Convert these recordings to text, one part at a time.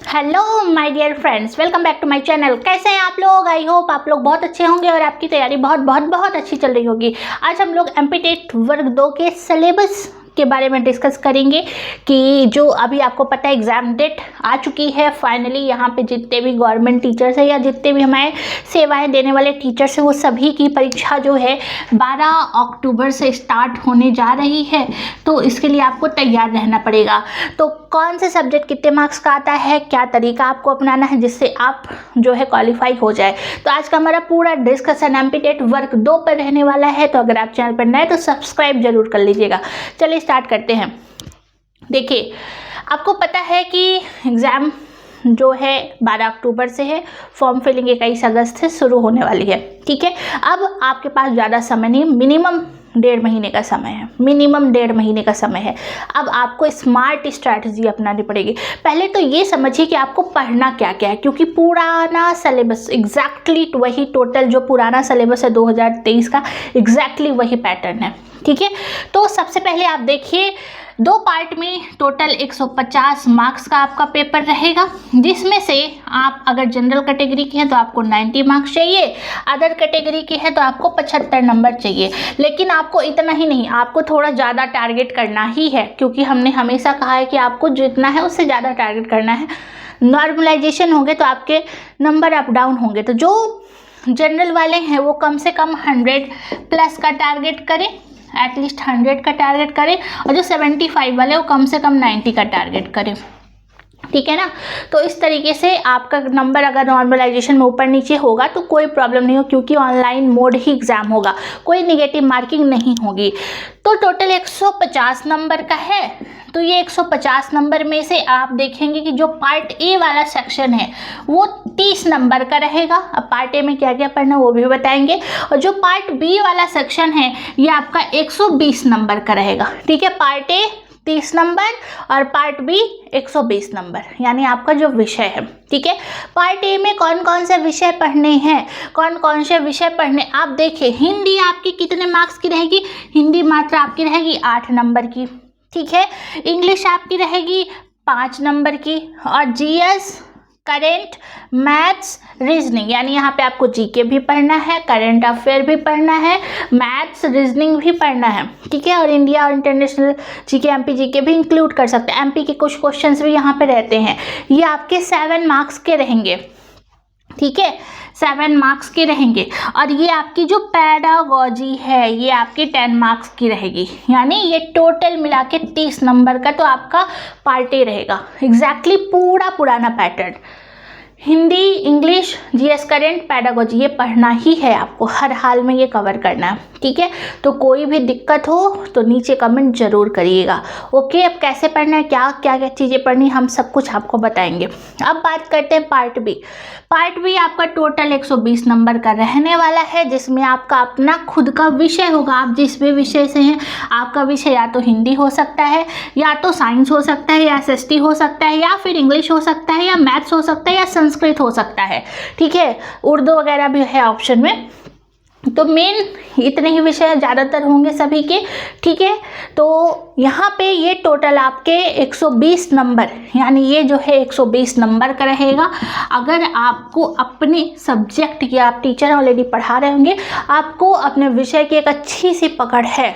Hello my dear friends, welcome back to my channel. कैसे हैं आप लोग? आई होप आप लोग बहुत अच्छे होंगे और आपकी तैयारी बहुत अच्छी चल रही होगी। आज हम लोग एमपी टेट वर्ग 2 के सिलेबस के बारे में डिस्कस करेंगे कि जो अभी आपको पता है एग्ज़ाम डेट आ चुकी है फाइनली। यहाँ पे जितने भी गवर्नमेंट टीचर्स हैं या जितने भी हमारे सेवाएं देने वाले टीचर्स हैं वो सभी की परीक्षा जो है 12 अक्टूबर से स्टार्ट होने जा रही है। तो इसके लिए आपको तैयार रहना पड़ेगा। तो कौन से सब्जेक्ट कितने मार्क्स का आता है, क्या तरीका आपको अपनाना है जिससे आप जो है क्वालिफाई हो जाए। तो आज का हमारा पूरा डिस्कशन एमपी टेट वर्ग 2 पर रहने वाला है। तो अगर आप चैनल पर नए तो सब्सक्राइब जरूर कर लीजिएगा। चलिए स्टार्ट करते हैं। देखिए, आपको पता है कि एग्ज़ाम जो है 12 अक्टूबर से है, फॉर्म फिलिंग 21 अगस्त से शुरू होने वाली है। ठीक है, अब आपके पास ज़्यादा समय नहीं, मिनिमम 1.5 महीने का समय है, मिनिमम 1.5 महीने का समय है। अब आपको स्मार्ट स्ट्रैटेजी अपनानी पड़ेगी। पहले तो ये समझिए कि आपको पढ़ना क्या क्या है, क्योंकि पुराना सिलेबस एग्जैक्टली वही, टोटल जो पुराना सिलेबस है 2023 का एग्जैक्टली वही पैटर्न है। ठीक है, तो सबसे पहले आप देखिए 2 पार्ट में टोटल 150 मार्क्स का आपका पेपर रहेगा, जिसमें से आप अगर जनरल कैटेगरी के हैं तो आपको 90 मार्क्स चाहिए, अदर कैटेगरी के हैं तो आपको 75 नंबर चाहिए। लेकिन आपको इतना ही नहीं, आपको थोड़ा ज़्यादा टारगेट करना ही है, क्योंकि हमने हमेशा कहा है कि आपको जितना है उससे ज़्यादा टारगेट करना है। नॉर्मलाइजेशन होंगे तो आपके नंबर अप डाउन होंगे। तो जो जनरल वाले हैं वो कम से कम 100 प्लस का टारगेट करें, एटलीस्ट 100 का टारगेट करें, और जो 75 वाले वो कम से कम 90 का टारगेट करें। ठीक है ना। तो इस तरीके से आपका नंबर अगर नॉर्मलाइजेशन में ऊपर नीचे होगा तो कोई प्रॉब्लम नहीं हो, क्योंकि ऑनलाइन मोड ही एग्ज़ाम होगा, कोई निगेटिव मार्किंग नहीं होगी। तो टोटल 150 नंबर का है। तो ये 150 नंबर में से आप देखेंगे कि जो पार्ट ए वाला सेक्शन है वो 30 नंबर का रहेगा। अब पार्ट ए में क्या क्या पढ़ना है वो भी बताएंगे। और जो पार्ट बी वाला सेक्शन है ये आपका 120 नंबर का रहेगा। ठीक है, पार्ट ए 30 नंबर और पार्ट बी 120 नंबर, यानी आपका जो विषय है। ठीक है, पार्ट ए में कौन कौन से विषय पढ़ने हैं, कौन कौन से विषय पढ़ने, आप देखिए हिंदी आपकी कितने मार्क्स की रहेगी? हिंदी मात्र आपकी रहेगी 8 नंबर की। ठीक है, इंग्लिश आपकी रहेगी 5 नंबर की, और जीएस, करेंट, मैथ्स, रीजनिंग, यानी यहाँ पे आपको जीके भी पढ़ना है, करंट अफेयर भी पढ़ना है, मैथ्स रीजनिंग भी पढ़ना है। ठीक है, और इंडिया और इंटरनेशनल जीके, एमपी जीके भी इंक्लूड कर सकते हैं। एमपी के कुछ क्वेश्चंस भी यहाँ पे रहते हैं। ये आपके 7 मार्क्स के रहेंगे। ठीक है, 7 मार्क्स के रहेंगे। और ये आपकी जो पैडागॉजी है ये आपकी 10 मार्क्स की रहेगी, यानी ये टोटल मिला के 30 नंबर का तो आपका पार्ट ए रहेगा। एग्जैक्टली पूरा पुराना pattern, Hindi, English, GS, current, pedagogy, ये पढ़ना ही है आपको, हर हाल में ये कवर करना है। ठीक है, तो कोई भी दिक्कत हो तो नीचे कमेंट जरूर करिएगा। ओके, अब कैसे पढ़ना है, क्या क्या चीज़ें पढ़नी, हम सब कुछ आपको बताएंगे। अब बात करते हैं पार्ट बी। पार्ट बी आपका टोटल 120 नंबर का रहने वाला है, जिसमें आपका अपना खुद का विषय होगा। आप जिस भी विषय से हैं, आपका विषय या तो हिंदी हो सकता है, या तो साइंस हो सकता है, या एसएसटी हो सकता है, या फिर इंग्लिश हो सकता है, या मैथ्स हो सकता है, या संस्कृत हो सकता है। ठीक है, उर्दू वगैरह भी है ऑप्शन में। तो मेन इतने ही विषय ज़्यादातर होंगे सभी के। ठीक है, तो यहाँ पे ये टोटल आपके 120 नंबर, यानी ये जो है 120 नंबर का रहेगा। अगर आपको अपने सब्जेक्ट की, आप टीचर ऑलरेडी पढ़ा रहे होंगे, आपको अपने विषय की एक अच्छी सी पकड़ है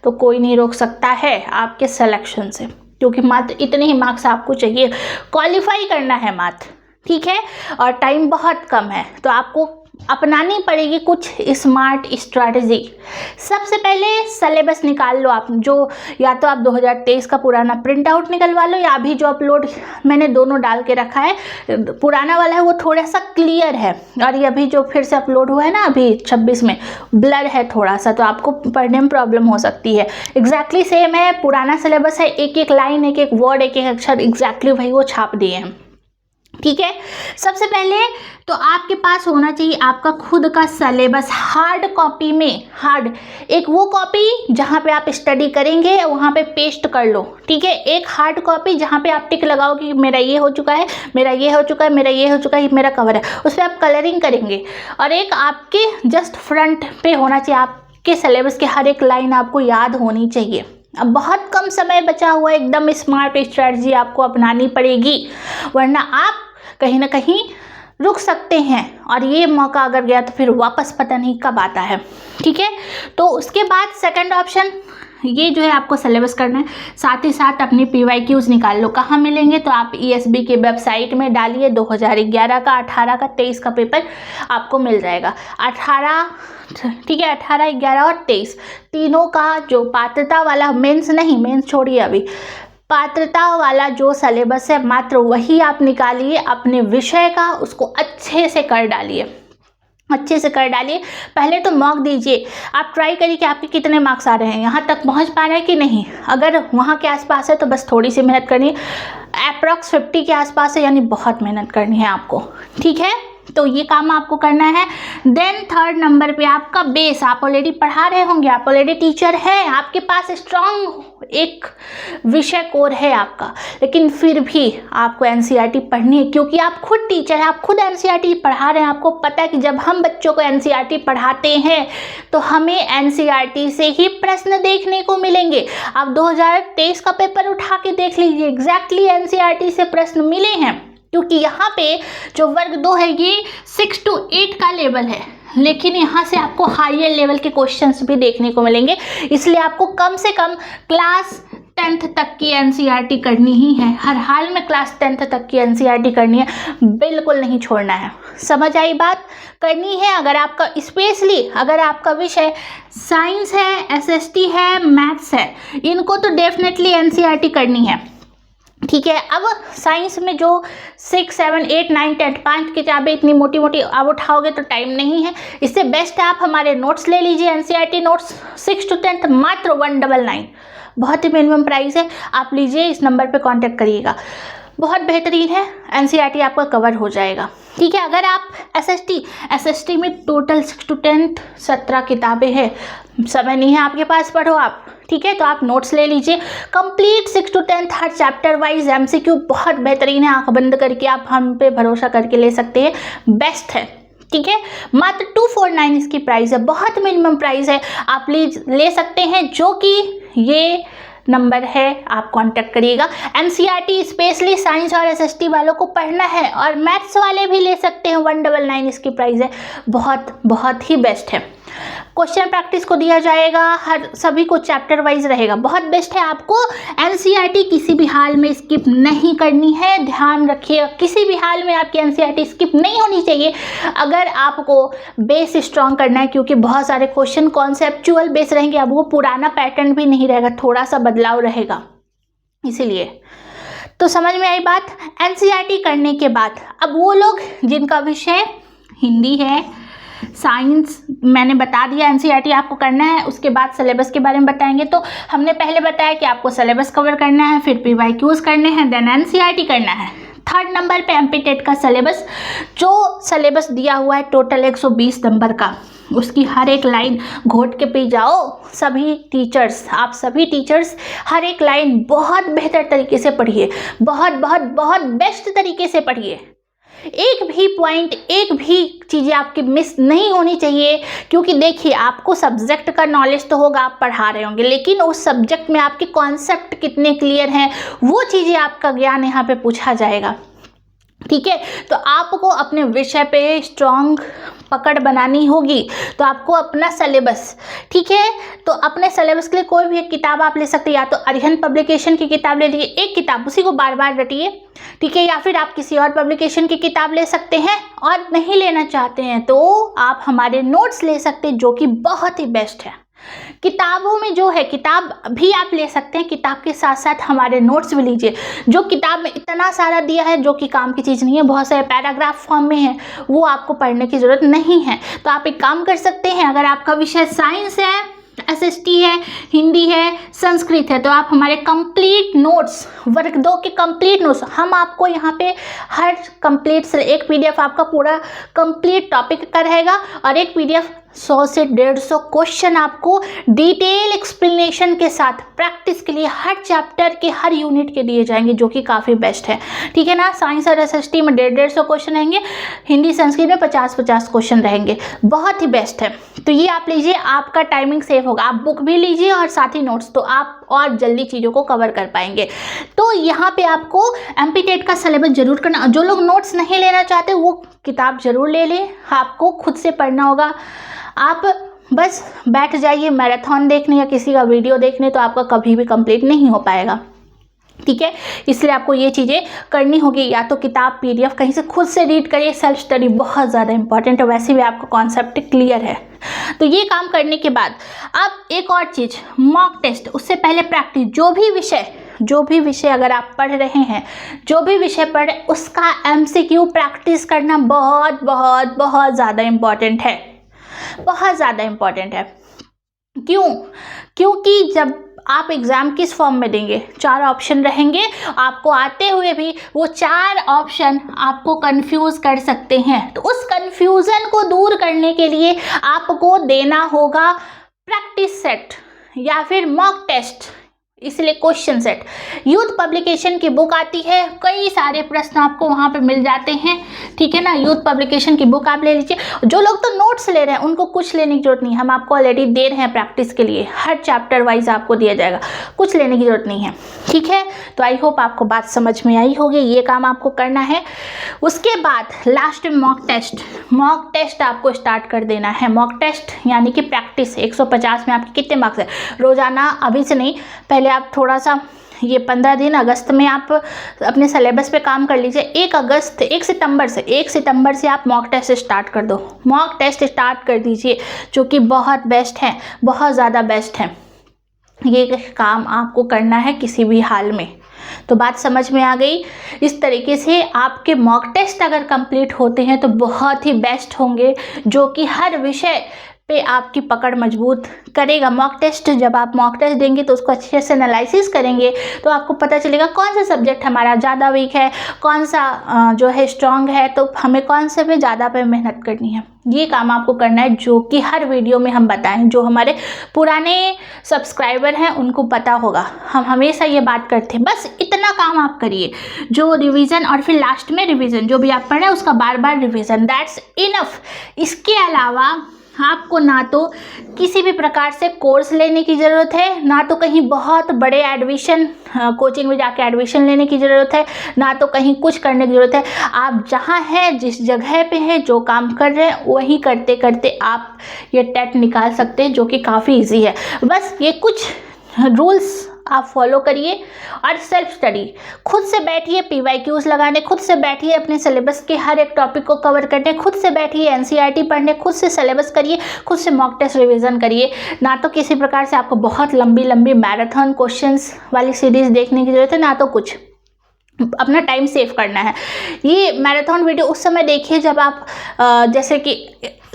तो कोई नहीं रोक सकता है आपके सिलेक्शन से, क्योंकि मात्र इतने ही मार्क्स आपको चाहिए, क्वालिफाई करना है मात्र। ठीक है, और टाइम बहुत कम है, तो आपको अपनानी पड़ेगी कुछ स्मार्ट स्ट्रैटेजी। सबसे पहले सिलेबस निकाल लो आप, जो या तो आप 2023 का पुराना प्रिंट आउट निकलवा लो, या अभी जो अपलोड मैंने दोनों डाल के रखा है, पुराना वाला है वो थोड़ा सा क्लियर है, और ये अभी जो फिर से अपलोड हुआ है ना अभी 26 में, ब्लर है थोड़ा सा, तो आपको पढ़ने में प्रॉब्लम हो सकती है। एग्जैक्टली सेम है, पुराना सिलेबस है, एक एक लाइन, एक एक वर्ड, एक एक अक्षर एग्जैक्टली वही वो छाप दिए हैं। ठीक है, सबसे पहले तो आपके पास होना चाहिए आपका खुद का सिलेबस हार्ड कॉपी में। हार्ड एक वो कॉपी जहाँ पे आप स्टडी करेंगे, वहाँ पे पेस्ट कर लो। ठीक है, एक हार्ड कॉपी जहाँ पे आप टिक लगाओ कि मेरा ये हो चुका है, मेरा ये हो चुका है, मेरा ये हो चुका है, मेरा कवर है, उस पर आप कलरिंग करेंगे। और एक आपके जस्ट फ्रंट पे होना चाहिए, आपके सिलेबस के हर एक लाइन आपको याद होनी चाहिए। अब बहुत कम समय बचा हुआ है, एकदम स्मार्ट स्ट्रैटेजी आपको अपनानी पड़ेगी, वरना आप कहीं ना कहीं रुक सकते हैं और ये मौका अगर गया तो फिर वापस पता नहीं कब आता है। ठीक है, तो उसके बाद सेकंड ऑप्शन ये जो है आपको सिलेबस करना है, साथ ही साथ अपनी PYQs निकाल लो। कहाँ मिलेंगे, तो आप ESB के वेबसाइट में डालिए, 2011 का, 18 का, 23 का पेपर आपको मिल जाएगा। 18, ठीक है, 18, 11 और 23 तीनों का जो पात्रता वाला, मेंस नहीं, मेंस छोड़िए अभी, पात्रता वाला जो सिलेबस है मात्र वही आप निकालिए, अपने विषय का उसको अच्छे से कर डालिए, अच्छे से कर डालिए। पहले तो मॉक दीजिए, आप ट्राई करिए कि आपके कितने मार्क्स आ रहे हैं, यहाँ तक पहुँच पा रहे हैं कि नहीं। अगर वहाँ के आसपास है तो बस थोड़ी सी मेहनत करनी है, अप्रॉक्स 50 के आसपास है यानी बहुत मेहनत करनी है आपको। ठीक है, तो ये काम आपको करना है। देन थर्ड नंबर पे आपका बेस, आप ऑलरेडी पढ़ा रहे होंगे, आप ऑलरेडी टीचर हैं, आपके पास स्ट्रॉन्ग एक विषय कोर है आपका, लेकिन फिर भी आपको NCERT पढ़नी है, क्योंकि आप खुद टीचर हैं, आप खुद NCERT पढ़ा रहे हैं। आपको पता है कि जब हम बच्चों को NCERT पढ़ाते हैं तो हमें NCERT से ही प्रश्न देखने को मिलेंगे। आप 2023 का पेपर उठा के देख लीजिए, एग्जैक्टली NCERT से प्रश्न मिले हैं, क्योंकि यहाँ पे जो वर्ग 2 है ये 6 to 8 का लेवल है, लेकिन यहाँ से आपको हायर लेवल के क्वेश्चंस भी देखने को मिलेंगे। इसलिए आपको कम से कम क्लास 10th तक की NCERT करनी ही है, हर हाल में क्लास 10th तक की NCERT करनी है, बिल्कुल नहीं छोड़ना है। समझ आई बात, करनी है। अगर आपका स्पेशली अगर आपका विषय साइंस है, SST है, मैथ्स है, इनको तो डेफिनेटली NCERT करनी है। ठीक है, अब साइंस में जो 6, 7, 8, 9, 10 5 किताबें इतनी मोटी मोटी आप उठाओगे तो टाइम नहीं है। इससे बेस्ट है आप हमारे नोट्स ले लीजिए, NCERT नोट्स 6 to 10 मात्र 199, बहुत ही मिनिमम प्राइस है, आप लीजिए, इस नंबर पे कांटेक्ट करिएगा। बहुत बेहतरीन है, NCERT आपका कवर हो जाएगा। ठीक है, अगर आप SST में टोटल 6 to 10 17 किताबें हैं, समय नहीं है आपके पास, पढ़ो आप। ठीक है, तो आप नोट्स ले लीजिए, complete 6 to 10 her chapter wise MCQ बहुत बेहतरीन है, आंख बंद करके आप हम पे भरोसा करके ले सकते हैं, बेस्ट है। ठीक है, मात्र 249 इसकी प्राइस है, बहुत मिनिमम प्राइस है, आप ले सकते हैं, जो कि ये नंबर है, आप कांटेक्ट करिएगा। NCERT स्पेशली साइंस और SST वालों को पढ़ना है, और मैथ्स वाले भी ले सकते हैं, 199 इसकी प्राइस है, बहुत बहुत ही बेस्ट है। क्वेश्चन प्रैक्टिस को दिया जाएगा, हर सभी को चैप्टर वाइज रहेगा, बहुत बेस्ट है। आपको NCERT किसी भी हाल में स्किप नहीं करनी है, ध्यान रखिएगा, किसी भी हाल में आपकी NCERT स्किप नहीं होनी चाहिए अगर आपको बेस स्ट्रॉन्ग करना है, क्योंकि बहुत सारे क्वेश्चन कॉन्सेप्चुअल बेस रहेंगे, अब वो पुराना पैटर्न भी नहीं रहेगा, थोड़ा सा बदलाव रहेगा, इसीलिए। तो समझ में आई बात। NCERT करने के बाद अब वो लोग जिनका विषय हिंदी है, साइंस, मैंने बता दिया NCERT आपको करना है, उसके बाद सिलेबस के बारे में बताएंगे। तो हमने पहले बताया कि आपको सिलेबस कवर करना है, फिर PYQs करने हैं, देन NCERT करना है। थर्ड नंबर पे MPTET का सिलेबस, जो सिलेबस दिया हुआ है टोटल 120 नंबर का, उसकी हर एक लाइन घोट के पी जाओ। सभी टीचर्स, आप सभी टीचर्स हर एक लाइन बहुत बेहतर तरीके से पढ़िए, बहुत बहुत बहुत बेस्ट तरीके से पढ़िए, एक भी पॉइंट, एक भी चीज़ें आपकी मिस नहीं होनी चाहिए। क्योंकि देखिए, आपको सब्जेक्ट का नॉलेज तो होगा, आप पढ़ा रहे होंगे, लेकिन उस सब्जेक्ट में आपके कॉन्सेप्ट कितने क्लियर हैं, वो चीज़ें आपका ज्ञान यहाँ पे पूछा जाएगा। ठीक है, तो आपको अपने विषय पे स्ट्रॉन्ग पकड़ बनानी होगी, तो आपको अपना सिलेबस, ठीक है, तो अपने सिलेबस के लिए कोई भी एक किताब आप ले सकते हैं, या तो अरिहंत पब्लिकेशन की किताब ले लीजिए, एक किताब, उसी को बार बार रटिए। ठीक है, या फिर आप किसी और पब्लिकेशन की किताब ले सकते हैं, और नहीं लेना चाहते हैं तो आप हमारे नोट्स ले सकते हैं, जो कि बहुत ही बेस्ट है। किताबों में जो है, किताब भी आप ले सकते हैं, किताब के साथ साथ हमारे नोट्स भी लीजिए। जो किताब में इतना सारा दिया है, जो कि काम की चीज़ नहीं है, बहुत सारे पैराग्राफ फॉर्म में है, वो आपको पढ़ने की ज़रूरत नहीं है। तो आप एक काम कर सकते हैं, अगर आपका विषय साइंस है, SST है, हिंदी है, संस्कृत है, तो आप हमारे कंप्लीट नोट्स, वर्ग 2 के कंप्लीट नोट्स, हम आपको यहाँ पे हर कंप्लीट से एक PDF आपका पूरा कंप्लीट टॉपिक का रहेगा, और एक PDF 100 से 150 क्वेश्चन आपको डिटेल एक्सप्लेनेशन के साथ प्रैक्टिस के लिए हर चैप्टर के हर यूनिट के दिए जाएंगे, जो कि काफ़ी बेस्ट है। ठीक है ना, साइंस और SST में 150 क्वेश्चन रहेंगे, हिंदी संस्कृत में 50-50 क्वेश्चन रहेंगे, बहुत ही बेस्ट है। तो ये आप लीजिए, आपका टाइमिंग सेव होगा, आप बुक भी लीजिए और साथ ही नोट्स। तो आप और जल्दी चीज़ों को कवर कर पाएंगे। तो यहाँ पे आपको एमपी टेट का सिलेबस जरूर करना। जो लोग नोट्स नहीं लेना चाहते वो किताब जरूर ले लें, आपको खुद से पढ़ना होगा। आप बस बैठ जाइए मैराथन देखने या किसी का वीडियो देखने, तो आपका कभी भी कंप्लीट नहीं हो पाएगा, ठीक है। इसलिए आपको ये चीज़ें करनी होगी, या तो किताब पीडीएफ कहीं से खुद से रीड करिए। सेल्फ स्टडी बहुत ज़्यादा इंपॉर्टेंट है, वैसे भी आपका कॉन्सेप्ट क्लियर है। तो ये काम करने के बाद अब एक और चीज़, मॉक टेस्ट। उससे पहले प्रैक्टिस, जो भी विषय अगर आप पढ़ रहे हैं, जो भी विषय पढ़ रहे उसका एमसीक्यू प्रैक्टिस करना बहुत बहुत बहुत ज़्यादा इम्पॉर्टेंट है, बहुत ज़्यादा इम्पॉर्टेंट है। क्योंकि जब आप एग्ज़ाम किस फॉर्म में देंगे, 4 ऑप्शन रहेंगे, आपको आते हुए भी वो 4 ऑप्शन आपको कंफ्यूज कर सकते हैं। तो उस कंफ्यूजन को दूर करने के लिए आपको देना होगा प्रैक्टिस सेट या फिर मॉक टेस्ट, इसलिए क्वेश्चन सेट। यूथ पब्लिकेशन की बुक आती है, कई सारे प्रश्न आपको वहाँ पे मिल जाते हैं, ठीक है ना। यूथ पब्लिकेशन की बुक आप ले लीजिए। जो लोग तो नोट्स ले रहे हैं उनको कुछ लेने की जरूरत नहीं, हम आपको ऑलरेडी दे रहे हैं प्रैक्टिस के लिए, हर चैप्टर वाइज आपको दिया जाएगा, कुछ लेने की जरूरत नहीं है, ठीक है। तो आई होप आपको बात समझ में आई होगी, ये काम आपको करना है। उसके बाद लास्ट में मॉक टेस्ट आपको स्टार्ट कर देना है। मॉक टेस्ट यानी कि प्रैक्टिस 150 में आपके कितने मार्क्स है रोजाना, अभी से नहीं, पहले आप थोड़ा सा ये 15 दिन अगस्त में आप अपने सिलेबस पे काम कर लीजिए। 1 सितंबर से आप मॉक टेस्ट स्टार्ट कर दो, मॉक टेस्ट स्टार्ट कर दीजिए, जो कि बहुत बेस्ट है, बहुत ज़्यादा बेस्ट है। ये काम आपको करना है किसी भी हाल में। तो बात समझ में आ गई। इस तरीके से आपके मॉक टेस्ट अगर कंप्लीट होते हैं तो बहुत ही बेस्ट होंगे, जो कि हर विषय पे आपकी पकड़ मजबूत करेगा। मॉक टेस्ट, जब आप मॉक टेस्ट देंगे तो उसको अच्छे से एनालिसिस करेंगे तो आपको पता चलेगा कौन सा सब्जेक्ट हमारा ज़्यादा वीक है, कौन सा जो है स्ट्रॉन्ग है, तो हमें कौन से पे ज़्यादा पे मेहनत करनी है। ये काम आपको करना है, जो कि हर वीडियो में हम बताएं। जो हमारे पुराने सब्सक्राइबर हैं उनको पता होगा, हम हमेशा ये बात करते हैं। बस इतना काम आप करिए, जो रिवीजन और फिर लास्ट में रिवीजन, जो भी आप पढ़ रहे हैं उसका बार बार रिवीजन, दैट्स इनफ। इसके अलावा आपको ना तो किसी भी प्रकार से कोर्स लेने की ज़रूरत है, ना तो कहीं बहुत बड़े एडमिशन कोचिंग में जाके एडमिशन लेने की ज़रूरत है, ना तो कहीं कुछ करने की ज़रूरत है। आप जहाँ हैं, जिस जगह पे हैं, जो काम कर रहे हैं वही करते करते आप ये टेट निकाल सकते हैं, जो कि काफ़ी इजी है। बस ये कुछ रूल्स आप फॉलो करिए और सेल्फ स्टडी, खुद से बैठिए PYQs लगाने, खुद से बैठिए अपने सिलेबस के हर एक टॉपिक को कवर करने, खुद से बैठिए NCERT पढ़ने, खुद से सिलेबस करिए, खुद से मॉक टेस्ट रिवीजन करिए। ना तो किसी प्रकार से आपको बहुत लंबी लंबी मैराथन क्वेश्चंस वाली सीरीज़ देखने की ज़रूरत है, ना तो कुछ। अपना टाइम सेव करना है। ये मैराथन वीडियो उस समय देखिए जब आप जैसे कि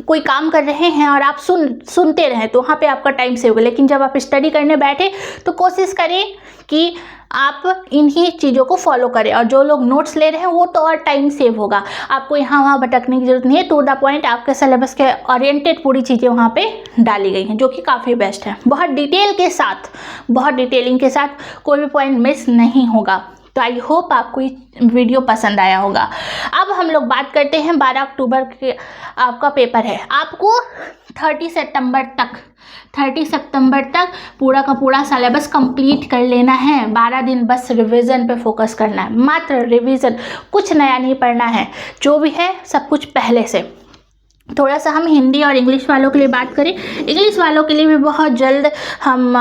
कोई काम कर रहे हैं और आप सुनते रहें, तो वहाँ पे आपका टाइम सेव होगा। लेकिन जब आप स्टडी करने बैठे तो कोशिश करें कि आप इन्हीं चीज़ों को फॉलो करें। और जो लोग नोट्स ले रहे हैं वो तो और टाइम सेव होगा, आपको यहाँ वहाँ भटकने की जरूरत नहीं है। टू द पॉइंट आपके सिलेबस के ओरिएंटेड पूरी चीज़ें वहाँ पे डाली गई हैं, जो कि काफ़ी बेस्ट है। बहुत डिटेलिंग के साथ कोई भी पॉइंट मिस नहीं होगा। तो आई होप आपको ये वीडियो पसंद आया होगा। अब हम लोग बात करते हैं 12 अक्टूबर के आपका पेपर है। आपको 30 सितंबर तक पूरा का पूरा सिलेबस कंप्लीट कर लेना है। 12 दिन बस रिवीजन पे फोकस करना है, मात्र रिवीजन, कुछ नया नहीं पढ़ना है। जो भी है सब कुछ पहले से। थोड़ा सा हम हिंदी और इंग्लिश वालों के लिए बात करें। इंग्लिश वालों के लिए भी बहुत जल्द हम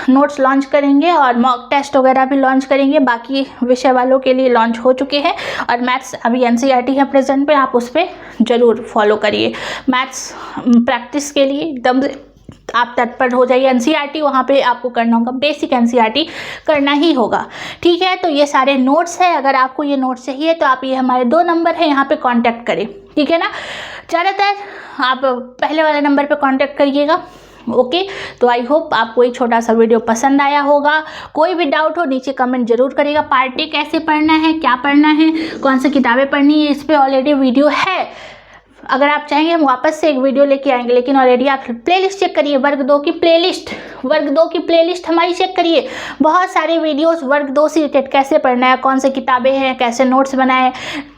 नोट्स लॉन्च करेंगे और मॉक टेस्ट वगैरह भी लॉन्च करेंगे। बाकी विषय वालों के लिए लॉन्च हो चुके हैं और मैथ्स अभी NCERT है प्रेजेंट पे, आप उस पर ज़रूर फॉलो करिए। मैथ्स प्रैक्टिस के लिए एकदम आप तत्पर हो जाइए। NCERT वहाँ पे आपको करना होगा, बेसिक NCERT करना ही होगा, ठीक है। तो ये सारे नोट्स है, अगर आपको ये नोट्स चाहिए तो आप ये हमारे 2 नंबर है यहाँ पे कांटेक्ट करें, ठीक है ना। ज़्यादातर आप पहले वाले नंबर पे कांटेक्ट करिएगा, ओके। तो आई होप आपको ये छोटा सा वीडियो पसंद आया होगा। कोई भी डाउट हो नीचे कमेंट जरूर करिएगा। पार्ट ए कैसे पढ़ना है, क्या पढ़ना है, कौन सी किताबें पढ़नी है, इस पर ऑलरेडी वीडियो है। अगर आप चाहेंगे हम वापस से एक वीडियो लेके आएंगे, लेकिन ऑलरेडी आप प्लेलिस्ट चेक करिए, वर्ग 2 की प्लेलिस्ट हमारी चेक करिए। बहुत सारे वीडियोस वर्ग 2 से रिलेटेड, कैसे पढ़ना है, कौन से किताबें हैं, कैसे नोट्स बनाए,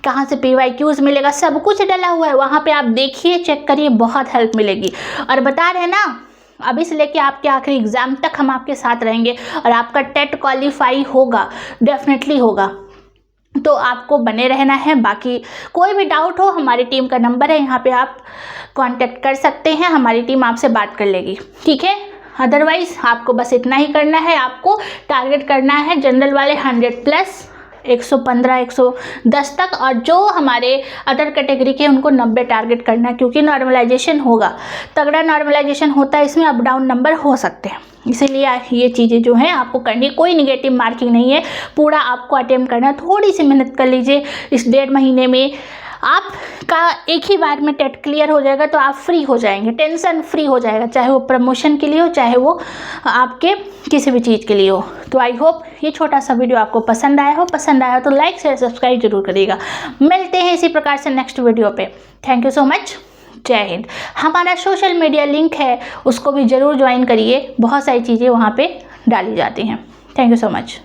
कहाँ से PYQs मिलेगा, सब कुछ डला हुआ है। वहाँ पे आप देखिए, चेक करिए, बहुत हेल्प मिलेगी। और बता रहे हैं ना, अभी से लेके आपके आखिरी एग्ज़ाम तक हम आपके साथ रहेंगे और आपका टेट क्वालिफाई होगा, डेफिनेटली होगा। तो आपको बने रहना है। बाकी कोई भी डाउट हो, हमारी टीम का नंबर है, यहाँ पे आप कांटेक्ट कर सकते हैं, हमारी टीम आपसे बात कर लेगी, ठीक है। अदरवाइज़ आपको बस इतना ही करना है, आपको टारगेट करना है जनरल वाले 100 प्लस 115 110 तक, और जो हमारे अदर कैटेगरी के उनको 90 टारगेट करना है, क्योंकि नॉर्मलाइजेशन होगा, तगड़ा नॉर्मलाइजेशन होता है, इसमें अप डाउन नंबर हो सकते हैं, इसीलिए ये चीज़ें जो हैं आपको करनी, कोई निगेटिव मार्किंग नहीं है, पूरा आपको अटेम्प्ट करना है। थोड़ी सी मेहनत कर लीजिए, इस 1.5 महीने में आपका एक ही बार में टेट क्लियर हो जाएगा, तो आप फ्री हो जाएंगे, टेंशन फ्री हो जाएगा, चाहे वो प्रमोशन के लिए हो, चाहे वो आपके किसी भी चीज़ के लिए हो। तो आई होप ये छोटा सा वीडियो आपको पसंद आया हो, पसंद आया तो लाइक शेयर सब्सक्राइब जरूर करिएगा। मिलते हैं इसी प्रकार से नेक्स्ट वीडियो पे। थैंक यू सो मच, जय हिंद। हमारा सोशल मीडिया लिंक है, उसको भी ज़रूर ज्वाइन करिए, बहुत सारी चीज़ें वहाँ पे डाली जाती हैं। Thank you so much.